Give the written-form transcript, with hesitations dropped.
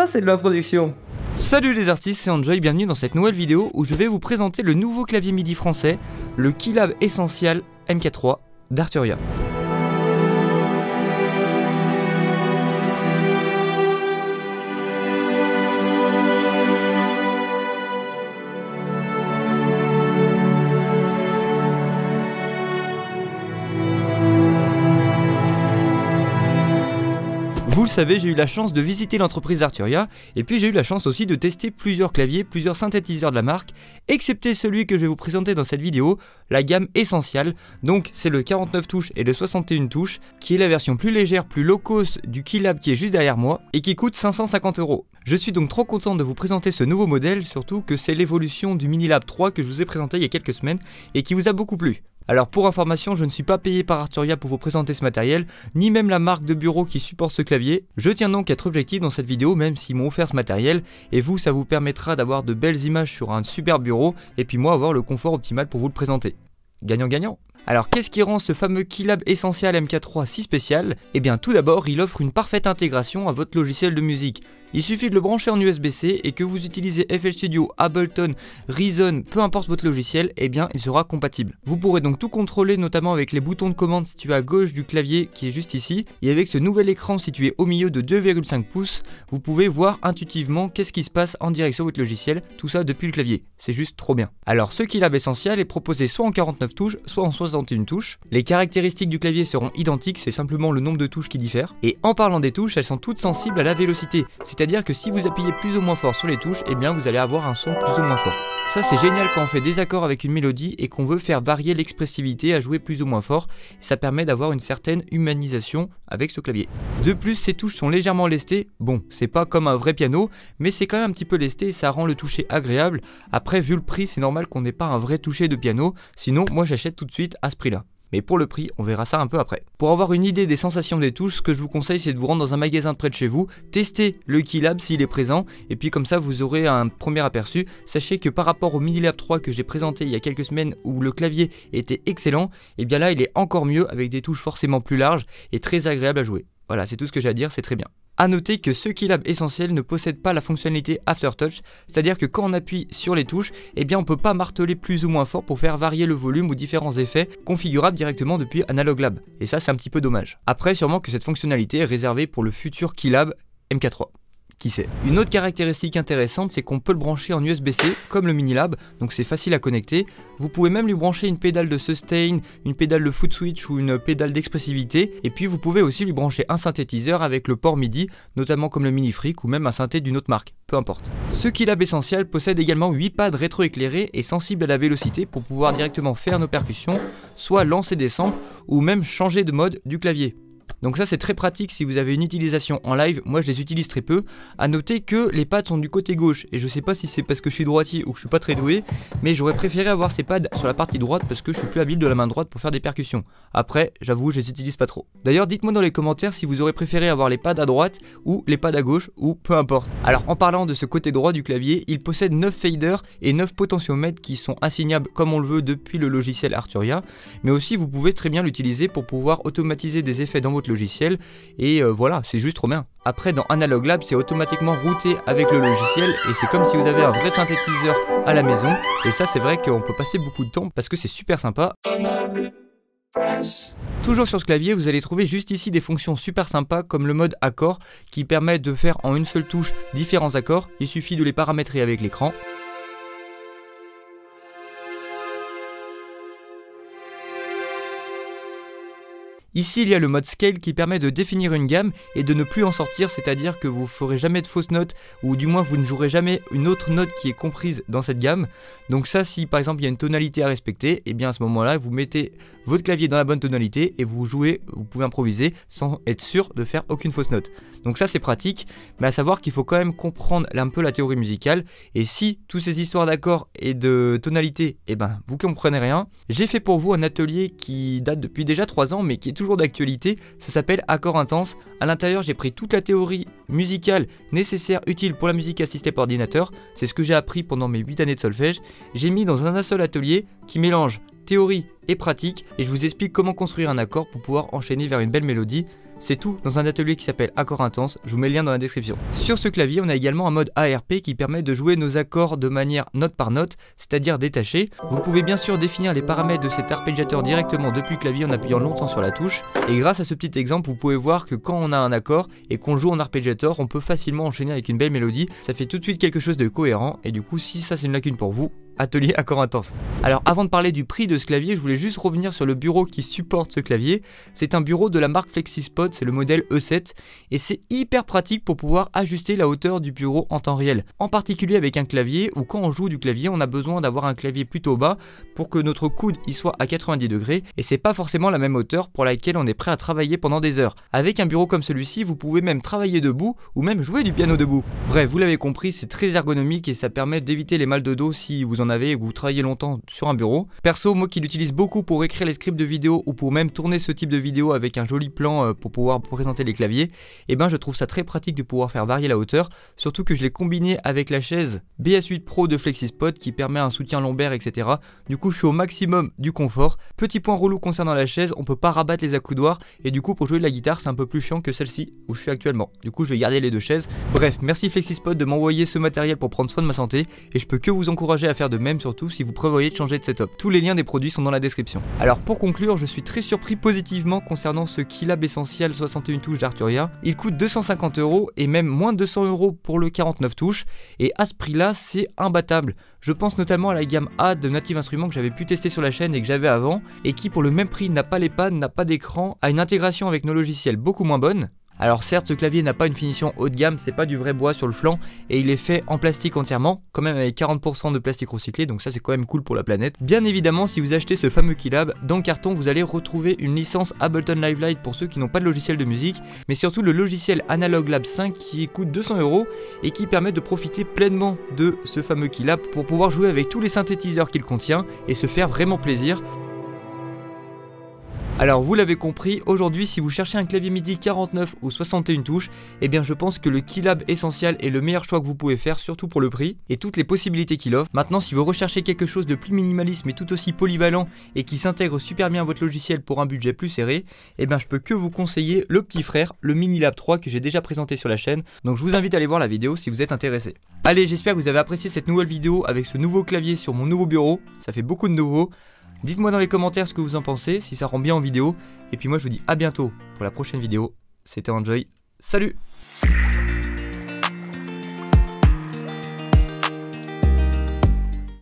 c'est de l'introduction. Salut les artistes, c'est Enjoy, bienvenue dans cette nouvelle vidéo où je vais vous présenter le nouveau clavier MIDI français, le Keylab Essential MK3 d'Arturia. Vous le savez, j'ai eu la chance de visiter l'entreprise Arturia, et puis j'ai eu la chance aussi de tester plusieurs claviers, plusieurs synthétiseurs de la marque, excepté celui que je vais vous présenter dans cette vidéo, la gamme Essential. Donc c'est le 49 touches et le 61 touches, qui est la version plus légère, plus low cost du Keylab qui est juste derrière moi, et qui coûte 550 €. Je suis donc trop content de vous présenter ce nouveau modèle, surtout que c'est l'évolution du Minilab 3 que je vous ai présenté il y a quelques semaines, et qui vous a beaucoup plu. Alors pour information, je ne suis pas payé par Arturia pour vous présenter ce matériel, ni même la marque de bureau qui supporte ce clavier. Je tiens donc à être objectif dans cette vidéo, même s'ils m'ont offert ce matériel, et vous, ça vous permettra d'avoir de belles images sur un super bureau, et puis moi avoir le confort optimal pour vous le présenter. Gagnant-gagnant. Alors qu'est-ce qui rend ce fameux Keylab Essential MK3 si spécial? Eh bien tout d'abord, il offre une parfaite intégration à votre logiciel de musique. Il suffit de le brancher en USB-C et que vous utilisez FL Studio, Ableton, Reason, peu importe votre logiciel, eh bien il sera compatible. Vous pourrez donc tout contrôler, notamment avec les boutons de commande situés à gauche du clavier qui est juste ici, et avec ce nouvel écran situé au milieu de 2,5 pouces, vous pouvez voir intuitivement qu'est-ce qui se passe en direct sur votre logiciel, tout ça depuis le clavier. C'est juste trop bien. Alors ce Keylab Essential est proposé soit en 49 touches, soit en 61 touches. Les caractéristiques du clavier seront identiques, c'est simplement le nombre de touches qui diffère. Et en parlant des touches, elles sont toutes sensibles à la vélocité. C'est-à-dire que si vous appuyez plus ou moins fort sur les touches, eh bien vous allez avoir un son plus ou moins fort. Ça c'est génial quand on fait des accords avec une mélodie et qu'on veut faire varier l'expressivité à jouer plus ou moins fort. Ça permet d'avoir une certaine humanisation avec ce clavier. De plus, ces touches sont légèrement lestées. Bon, c'est pas comme un vrai piano, mais c'est quand même un petit peu lesté et ça rend le toucher agréable. Après, vu le prix, c'est normal qu'on n'ait pas un vrai toucher de piano. Sinon, moi j'achète tout de suite à ce prix-là. Mais pour le prix, on verra ça un peu après. Pour avoir une idée des sensations des touches, ce que je vous conseille, c'est de vous rendre dans un magasin près de chez vous, tester le Keylab s'il est présent, et puis comme ça vous aurez un premier aperçu. Sachez que par rapport au Minilab 3 que j'ai présenté il y a quelques semaines où le clavier était excellent, et bien là il est encore mieux avec des touches forcément plus larges et très agréables à jouer. Voilà, c'est tout ce que j'ai à dire, c'est très bien. A noter que ce Keylab Essentiel ne possède pas la fonctionnalité Aftertouch, c'est-à-dire que quand on appuie sur les touches, eh bien on peut pas marteler plus ou moins fort pour faire varier le volume ou différents effets configurables directement depuis Analog Lab. Et ça c'est un petit peu dommage. Après sûrement que cette fonctionnalité est réservée pour le futur Keylab MK3. Qui sait. Une autre caractéristique intéressante, c'est qu'on peut le brancher en USB-C comme le Minilab, donc c'est facile à connecter. Vous pouvez même lui brancher une pédale de sustain, une pédale de foot switch ou une pédale d'expressivité, et puis vous pouvez aussi lui brancher un synthétiseur avec le port MIDI, notamment comme le Minifreak ou même un synthé d'une autre marque, peu importe. Ce Keylab Essential possède également 8 pads rétroéclairés et sensibles à la vélocité pour pouvoir directement faire nos percussions, soit lancer des samples ou même changer de mode du clavier. Donc ça c'est très pratique si vous avez une utilisation en live, moi je les utilise très peu. A noter que les pads sont du côté gauche, et je sais pas si c'est parce que je suis droitier ou que je suis pas très doué, mais j'aurais préféré avoir ces pads sur la partie droite parce que je suis plus habile de la main droite pour faire des percussions. Après, j'avoue, je les utilise pas trop. D'ailleurs, dites-moi dans les commentaires si vous aurez préféré avoir les pads à droite ou les pads à gauche, ou peu importe. Alors en parlant de ce côté droit du clavier, il possède 9 faders et 9 potentiomètres qui sont assignables comme on le veut depuis le logiciel Arturia, mais aussi vous pouvez très bien l'utiliser pour pouvoir automatiser des effets dans votre logiciel, et voilà, c'est juste trop bien. Après dans Analog Lab, c'est automatiquement routé avec le logiciel et c'est comme si vous avez un vrai synthétiseur à la maison, et ça c'est vrai qu'on peut passer beaucoup de temps parce que c'est super sympa. Toujours sur ce clavier, vous allez trouver juste ici des fonctions super sympas comme le mode accord qui permet de faire en une seule touche différents accords. Il suffit de les paramétrer avec l'écran. Ici il y a le mode scale qui permet de définir une gamme et de ne plus en sortir, c'est-à-dire que vous ne ferez jamais de fausses notes, ou du moins vous ne jouerez jamais une autre note qui est comprise dans cette gamme. Donc ça, si par exemple il y a une tonalité à respecter, et bien à ce moment-là vous mettez votre clavier dans la bonne tonalité et vous jouez, vous pouvez improviser sans être sûr de faire aucune fausse note. Donc ça c'est pratique, mais à savoir qu'il faut quand même comprendre un peu la théorie musicale, et si toutes ces histoires d'accords et de tonalité, et ben vous comprenez rien, j'ai fait pour vous un atelier qui date depuis déjà 3 ans mais qui est toujours d'actualité, ça s'appelle Accords Intenses. À l'intérieur j'ai pris toute la théorie musicale nécessaire, utile pour la musique assistée par ordinateur, c'est ce que j'ai appris pendant mes 8 années de solfège, j'ai mis dans un seul atelier qui mélange théorie et pratique, et je vous explique comment construire un accord pour pouvoir enchaîner vers une belle mélodie. C'est tout dans un atelier qui s'appelle Accords Intense, je vous mets le lien dans la description. Sur ce clavier, on a également un mode ARP qui permet de jouer nos accords de manière note par note, c'est-à-dire détachée. Vous pouvez bien sûr définir les paramètres de cet arpégiateur directement depuis le clavier en appuyant longtemps sur la touche. Et grâce à ce petit exemple, vous pouvez voir que quand on a un accord et qu'on joue en arpégiateur, on peut facilement enchaîner avec une belle mélodie. Ça fait tout de suite quelque chose de cohérent et du coup, si ça c'est une lacune pour vous, atelier Accords Intense. Alors avant de parler du prix de ce clavier, je voulais juste revenir sur le bureau qui supporte ce clavier. C'est un bureau de la marque FlexiSpot, c'est le modèle E7 et c'est hyper pratique pour pouvoir ajuster la hauteur du bureau en temps réel. En particulier avec un clavier où quand on joue du clavier, on a besoin d'avoir un clavier plutôt bas pour que notre coude y soit à 90 degrés et c'est pas forcément la même hauteur pour laquelle on est prêt à travailler pendant des heures. Avec un bureau comme celui-ci, vous pouvez même travailler debout ou même jouer du piano debout. Bref, vous l'avez compris, c'est très ergonomique et ça permet d'éviter les mal de dos si vous en avez ou que vous travaillez longtemps sur un bureau. Perso, moi qui l'utilise beaucoup pour écrire les scripts de vidéo ou pour même tourner ce type de vidéo avec un joli plan pour pouvoir présenter les claviers, et ben je trouve ça très pratique de pouvoir faire varier la hauteur, surtout que je l'ai combiné avec la chaise BS8 Pro de FlexiSpot qui permet un soutien lombaire, etc. Du coup je suis au maximum du confort. Petit point relou concernant la chaise, on peut pas rabattre les accoudoirs et du coup pour jouer de la guitare c'est un peu plus chiant que celle-ci où je suis actuellement. Du coup je vais garder les deux chaises. Bref, merci FlexiSpot de m'envoyer ce matériel pour prendre soin de ma santé et je peux que vous encourager à faire de même, surtout si vous prévoyez de changer de setup. Tous les liens des produits sont dans la description. Alors pour conclure, je suis très surpris positivement concernant ce Keylab Essential 61 touches d'Arturia. Il coûte 250 € et même moins de 200 € pour le 49 touches et à ce prix là c'est imbattable. Je pense notamment à la gamme A de Native Instruments que j'avais pu tester sur la chaîne et que j'avais avant et qui pour le même prix n'a pas les pannes, n'a pas d'écran, a une intégration avec nos logiciels beaucoup moins bonne. Alors certes ce clavier n'a pas une finition haut de gamme, c'est pas du vrai bois sur le flanc et il est fait en plastique entièrement, quand même avec 40% de plastique recyclé, donc ça c'est quand même cool pour la planète. Bien évidemment si vous achetez ce fameux Keylab, dans le carton vous allez retrouver une licence Ableton Live Lite pour ceux qui n'ont pas de logiciel de musique, mais surtout le logiciel Analog Lab 5 qui coûte 200 € et qui permet de profiter pleinement de ce fameux Keylab pour pouvoir jouer avec tous les synthétiseurs qu'il contient et se faire vraiment plaisir. Alors vous l'avez compris, aujourd'hui si vous cherchez un clavier MIDI 49 ou 61 touches, eh bien je pense que le Keylab Essential est le meilleur choix que vous pouvez faire, surtout pour le prix et toutes les possibilités qu'il offre. Maintenant si vous recherchez quelque chose de plus minimaliste mais tout aussi polyvalent et qui s'intègre super bien à votre logiciel pour un budget plus serré, eh bien je peux que vous conseiller le petit frère, le Minilab 3 que j'ai déjà présenté sur la chaîne, donc je vous invite à aller voir la vidéo si vous êtes intéressé. Allez, j'espère que vous avez apprécié cette nouvelle vidéo avec ce nouveau clavier sur mon nouveau bureau, ça fait beaucoup de nouveaux. Dites-moi dans les commentaires ce que vous en pensez, si ça rend bien en vidéo. Et puis moi je vous dis à bientôt pour la prochaine vidéo. C'était Enjoy, salut!